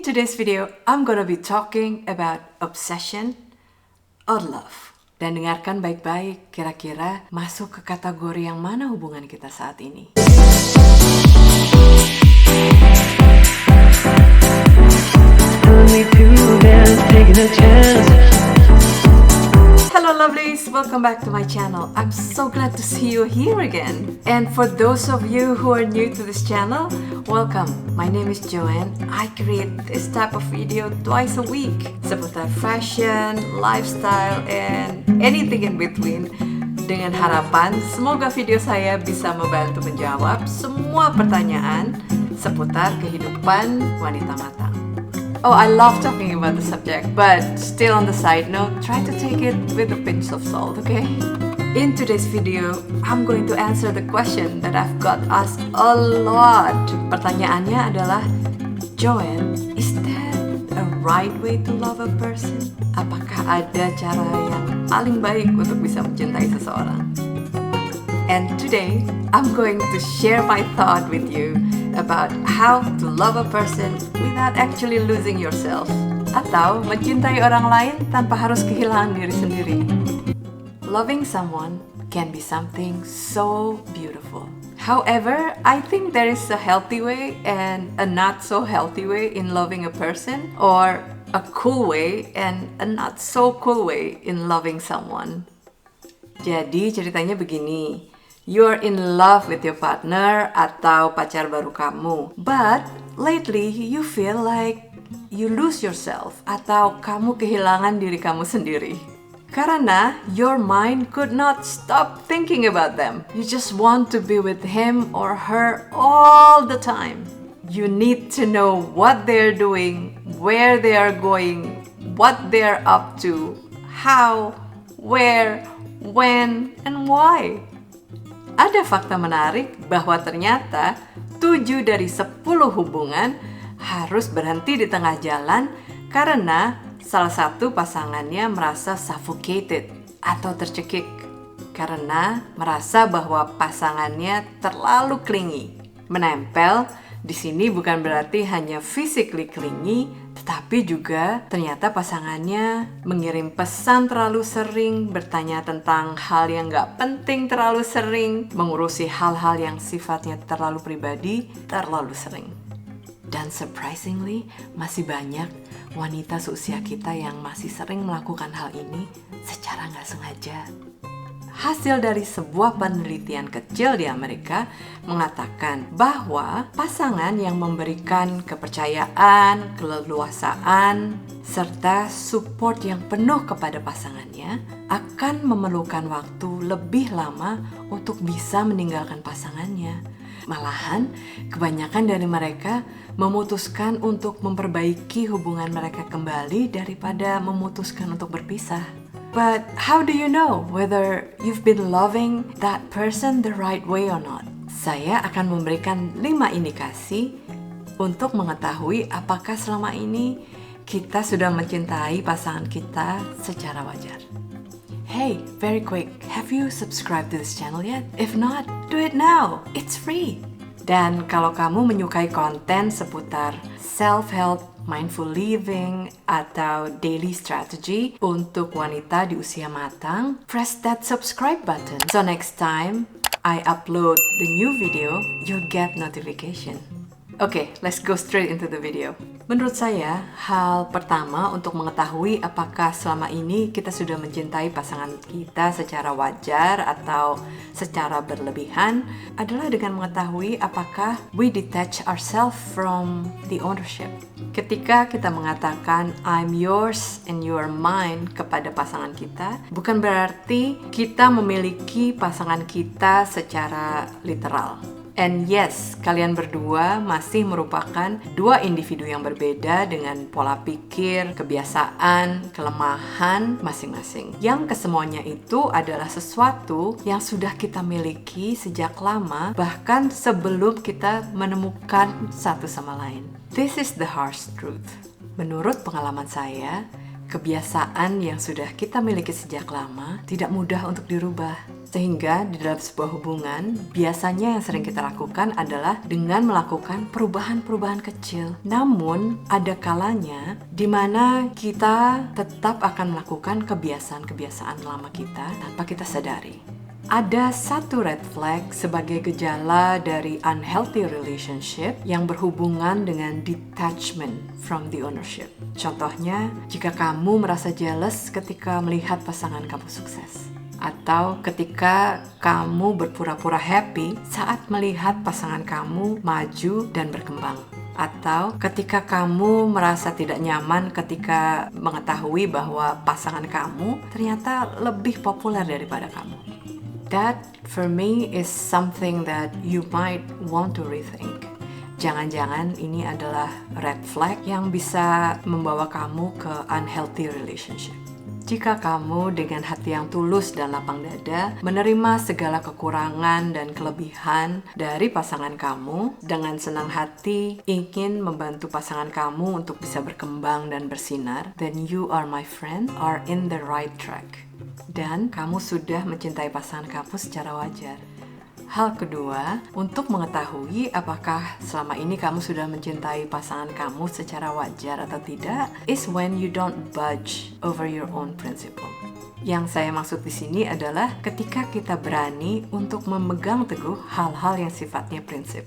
today's video, I'm gonna be talking about obsession or love. Dan dengarkan baik-baik, kira-kira masuk ke kategori yang mana hubungan kita saat ini. Hello lovelies, welcome back to my channel. I'm so glad to see you here again. And for those of you who are new to this channel, welcome. My name is Joanne. I create this type of video twice a week seputar fashion, lifestyle, and anything in between. Dengan harapan semoga video saya bisa membantu menjawab semua pertanyaan seputar kehidupan wanita matang. Oh, I love talking about the subject, but still on the side note, try to take it with a pinch of salt, okay? In today's video, I'm going to answer the question that I've got asked a lot. Pertanyaannya adalah, Joanne, is that a right way to love a person? Apakah ada cara yang paling baik untuk bisa mencintai seseorang? And today, I'm going to share my thought with you about how to love a person without actually losing yourself, atau mencintai orang lain tanpa harus kehilangan diri sendiri. Loving someone can be something so beautiful. However, I think there is a healthy way and a not so healthy way in loving a person, or a cool way and a not so cool way in loving someone. Jadi ceritanya begini. You're in love with your partner atau pacar baru kamu. But lately you feel like you lose yourself atau kamu kehilangan diri kamu sendiri. Karena your mind could not stop thinking about them. You just want to be with him or her all the time. You need to know what they're doing, where they are going, what they're up to, how, where, when, and why. Ada fakta menarik bahwa ternyata 7 dari 10 hubungan harus berhenti di tengah jalan karena salah satu pasangannya merasa suffocated atau tercekik karena merasa bahwa pasangannya terlalu clingy. Menempel di sini bukan berarti hanya physically clingy, tetapi juga ternyata pasangannya mengirim pesan terlalu sering, bertanya tentang hal yang gak penting terlalu sering, mengurusi hal-hal yang sifatnya terlalu pribadi terlalu sering. Dan surprisingly, masih banyak wanita seusia kita yang masih sering melakukan hal ini secara gak sengaja. Hasil dari sebuah penelitian kecil di Amerika mengatakan bahwa pasangan yang memberikan kepercayaan, keleluasaan, serta support yang penuh kepada pasangannya akan memerlukan waktu lebih lama untuk bisa meninggalkan pasangannya. Malahan, kebanyakan dari mereka memutuskan untuk memperbaiki hubungan mereka kembali daripada memutuskan untuk berpisah. But how do you know whether you've been loving that person the right way or not? Saya akan memberikan 5 indikasi untuk mengetahui apakah selama ini kita sudah mencintai pasangan kita secara wajar. Hey, very quick, have you subscribed to this channel yet? If not, do it now. It's free. Dan kalau kamu menyukai konten seputar self-help, mindful living, atau daily strategy untuk wanita di usia matang, press that subscribe button. So next time I upload the new video, you'll get notification. Okay, let's go straight into the video. Menurut saya, hal pertama untuk mengetahui apakah selama ini kita sudah mencintai pasangan kita secara wajar atau secara berlebihan adalah dengan mengetahui apakah we detach ourselves from the ownership. Ketika kita mengatakan I'm yours and you're mine kepada pasangan kita, bukan berarti kita memiliki pasangan kita secara literal. And yes, kalian berdua masih merupakan 2 individu yang berbeda dengan pola pikir, kebiasaan, kelemahan masing-masing. Yang kesemuanya itu adalah sesuatu yang sudah kita miliki sejak lama, bahkan sebelum kita menemukan satu sama lain. This is the harsh truth. Menurut pengalaman saya, kebiasaan yang sudah kita miliki sejak lama tidak mudah untuk dirubah. Sehingga di dalam sebuah hubungan, biasanya yang sering kita lakukan adalah dengan melakukan perubahan-perubahan kecil. Namun, ada kalanya di mana kita tetap akan melakukan kebiasaan-kebiasaan lama kita tanpa kita sadari. Ada satu red flag sebagai gejala dari unhealthy relationship yang berhubungan dengan detachment from the ownership. Contohnya, jika kamu merasa jealous ketika melihat pasangan kamu sukses. Atau ketika kamu berpura-pura happy saat melihat pasangan kamu maju dan berkembang. Atau ketika kamu merasa tidak nyaman ketika mengetahui bahwa pasangan kamu ternyata lebih populer daripada kamu. That for me is something that you might want to rethink. Jangan-jangan ini adalah red flag yang bisa membawa kamu ke unhealthy relationship. Jika kamu dengan hati yang tulus dan lapang dada menerima segala kekurangan dan kelebihan dari pasangan kamu, dengan senang hati ingin membantu pasangan kamu untuk bisa berkembang dan bersinar, then you are my friend, are in the right track. Dan kamu sudah mencintai pasangan kamu secara wajar. Hal kedua, untuk mengetahui apakah selama ini kamu sudah mencintai pasangan kamu secara wajar atau tidak, is when you don't budge over your own principle. Yang saya maksud di sini adalah ketika kita berani untuk memegang teguh hal-hal yang sifatnya prinsip.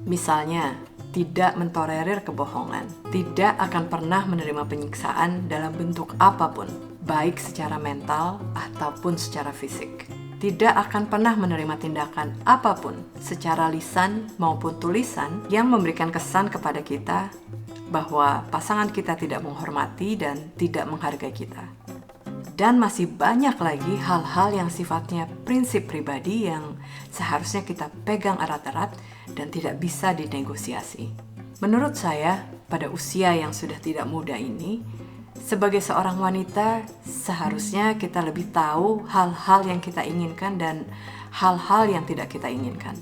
Misalnya, tidak mentolerir kebohongan, tidak akan pernah menerima penyiksaan dalam bentuk apapun, baik secara mental ataupun secara fisik. Tidak akan pernah menerima tindakan apapun secara lisan maupun tulisan yang memberikan kesan kepada kita bahwa pasangan kita tidak menghormati dan tidak menghargai kita. Dan masih banyak lagi hal-hal yang sifatnya prinsip pribadi yang seharusnya kita pegang erat-erat dan tidak bisa dinegosiasi. Menurut saya, pada usia yang sudah tidak muda ini, sebagai seorang wanita, seharusnya kita lebih tahu hal-hal yang kita inginkan dan hal-hal yang tidak kita inginkan.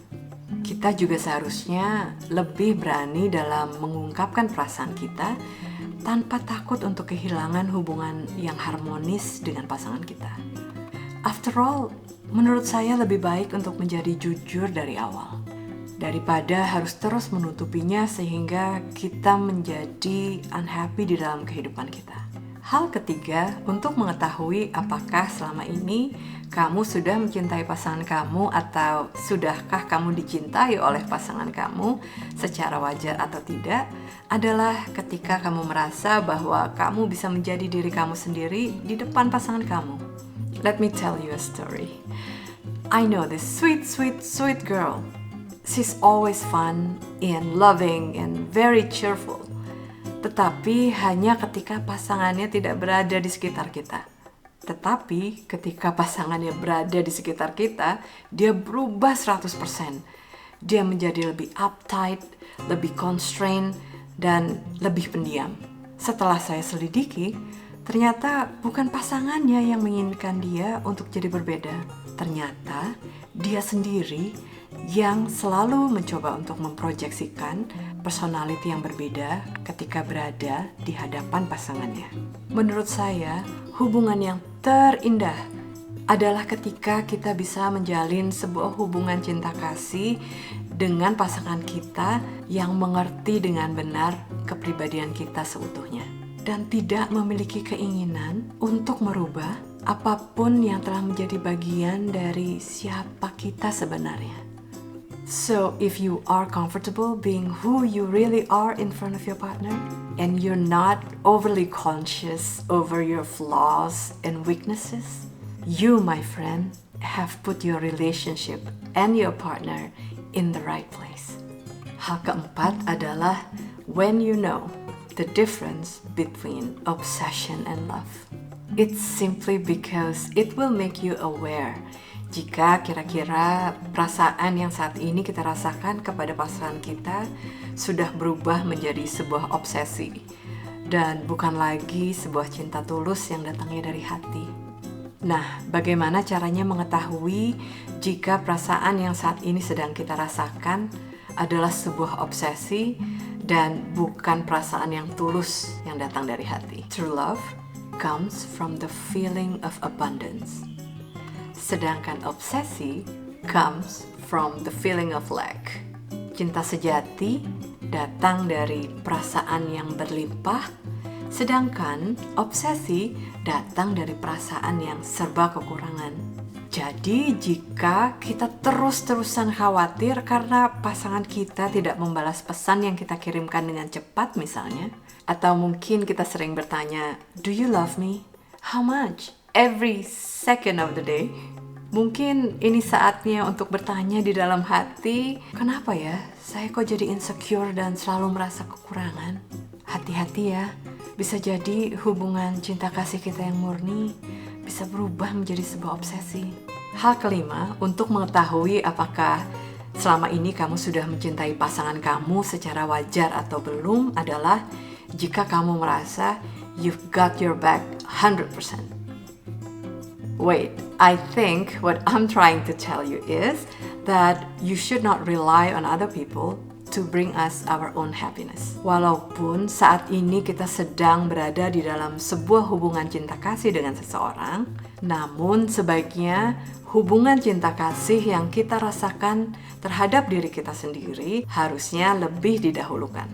Kita juga seharusnya lebih berani dalam mengungkapkan perasaan kita tanpa takut untuk kehilangan hubungan yang harmonis dengan pasangan kita. After all, menurut saya lebih baik untuk menjadi jujur dari awal, daripada harus terus menutupinya sehingga kita menjadi unhappy di dalam kehidupan kita. Hal ketiga, untuk mengetahui apakah selama ini kamu sudah mencintai pasangan kamu atau sudahkah kamu dicintai oleh pasangan kamu secara wajar atau tidak, adalah ketika kamu merasa bahwa kamu bisa menjadi diri kamu sendiri di depan pasangan kamu. Let me tell you a story. I know this sweet girl. She's always fun and loving and very cheerful. Tetapi hanya ketika pasangannya tidak berada di sekitar kita. Tetapi ketika pasangannya berada di sekitar kita, dia berubah 100%. Dia menjadi lebih uptight, lebih constrained, dan lebih pendiam. Setelah saya selidiki, ternyata bukan pasangannya yang menginginkan dia untuk jadi berbeda. Ternyata dia sendiri yang selalu mencoba untuk memproyeksikan personality yang berbeda ketika berada di hadapan pasangannya. Menurut saya, hubungan yang terindah adalah ketika kita bisa menjalin sebuah hubungan cinta kasih dengan pasangan kita yang mengerti dengan benar kepribadian kita seutuhnya dan tidak memiliki keinginan untuk merubah apapun yang telah menjadi bagian dari siapa kita sebenarnya. So, if you are comfortable being who you really are in front of your partner, and you're not overly conscious over your flaws and weaknesses, you, my friend, have put your relationship and your partner in the right place. Hal keempat adalah when you know the difference between obsession and love. It's simply because it will make you aware jika kira-kira perasaan yang saat ini kita rasakan kepada pasangan kita sudah berubah menjadi sebuah obsesi dan bukan lagi sebuah cinta tulus yang datangnya dari hati. Nah, bagaimana caranya mengetahui jika perasaan yang saat ini sedang kita rasakan adalah sebuah obsesi dan bukan perasaan yang tulus yang datang dari hati? True love comes from the feeling of abundance. Sedangkan obsesi comes from the feeling of lack. Cinta sejati datang dari perasaan yang berlimpah, sedangkan obsesi datang dari perasaan yang serba kekurangan. Jadi jika kita terus-terusan khawatir karena pasangan kita tidak membalas pesan yang kita kirimkan dengan cepat misalnya, atau mungkin kita sering bertanya, "Do you love me? How much?" Every second of the day. Mungkin ini saatnya untuk bertanya di dalam hati, kenapa ya saya kok jadi insecure dan selalu merasa kekurangan? Hati-hati ya, bisa jadi hubungan cinta kasih kita yang murni bisa berubah menjadi sebuah obsesi. Hal kelima, untuk mengetahui apakah selama ini kamu sudah mencintai pasangan kamu secara wajar atau belum adalah jika kamu merasa you've got your back 100%. Wait, I think what I'm trying to tell you is that you should not rely on other people to bring us our own happiness. Walaupun saat ini kita sedang berada di dalam sebuah hubungan cinta kasih dengan seseorang, namun sebaiknya hubungan cinta kasih yang kita rasakan terhadap diri kita sendiri harusnya lebih didahulukan.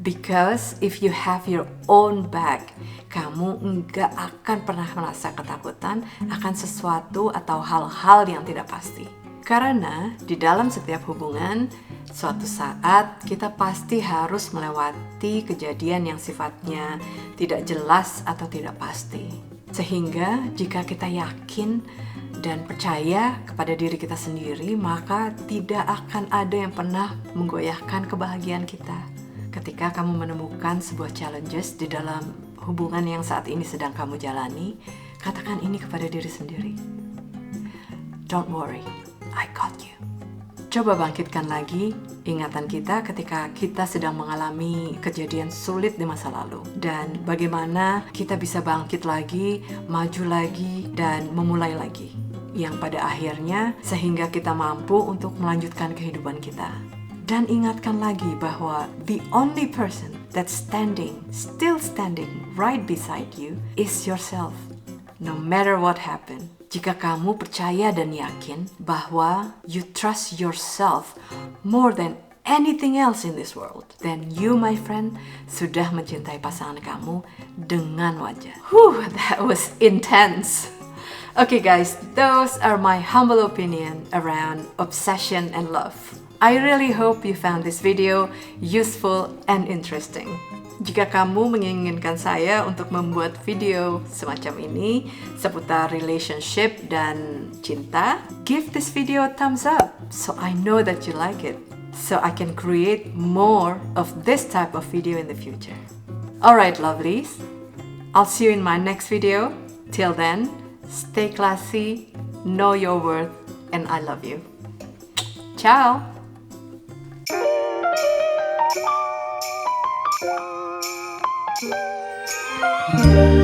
Because if you have your own back, kamu nggak akan pernah merasa ketakutan akan sesuatu atau hal-hal yang tidak pasti. Karena di dalam setiap hubungan, suatu saat kita pasti harus melewati kejadian yang sifatnya tidak jelas atau tidak pasti. Sehingga jika kita yakin dan percaya kepada diri kita sendiri, maka tidak akan ada yang pernah menggoyahkan kebahagiaan kita. Ketika kamu menemukan sebuah challenges di dalam hubungan yang saat ini sedang kamu jalani, katakan ini kepada diri sendiri. Don't worry, I got you. Coba bangkitkan lagi ingatan kita ketika kita sedang mengalami kejadian sulit di masa lalu. Dan bagaimana kita bisa bangkit lagi, maju lagi, dan memulai lagi. Yang pada akhirnya sehingga kita mampu untuk melanjutkan kehidupan kita. Dan ingatkan lagi bahwa the only person that's still standing right beside you is yourself. No matter what happened. Jika kamu percaya dan yakin bahwa you trust yourself more than anything else in this world, then you, my friend, sudah mencintai pasangan kamu dengan wajar. That was intense. Okay guys, those are my humble opinion around obsession and love. I really hope you found this video useful and interesting. Jika kamu menginginkan saya untuk membuat video semacam ini seputar relationship dan cinta, give this video a thumbs up so I know that you like it, so I can create more of this type of video in the future. Alright lovelies, I'll see you in my next video. Till then, stay classy, know your worth, and I love you. Ciao! Thank you.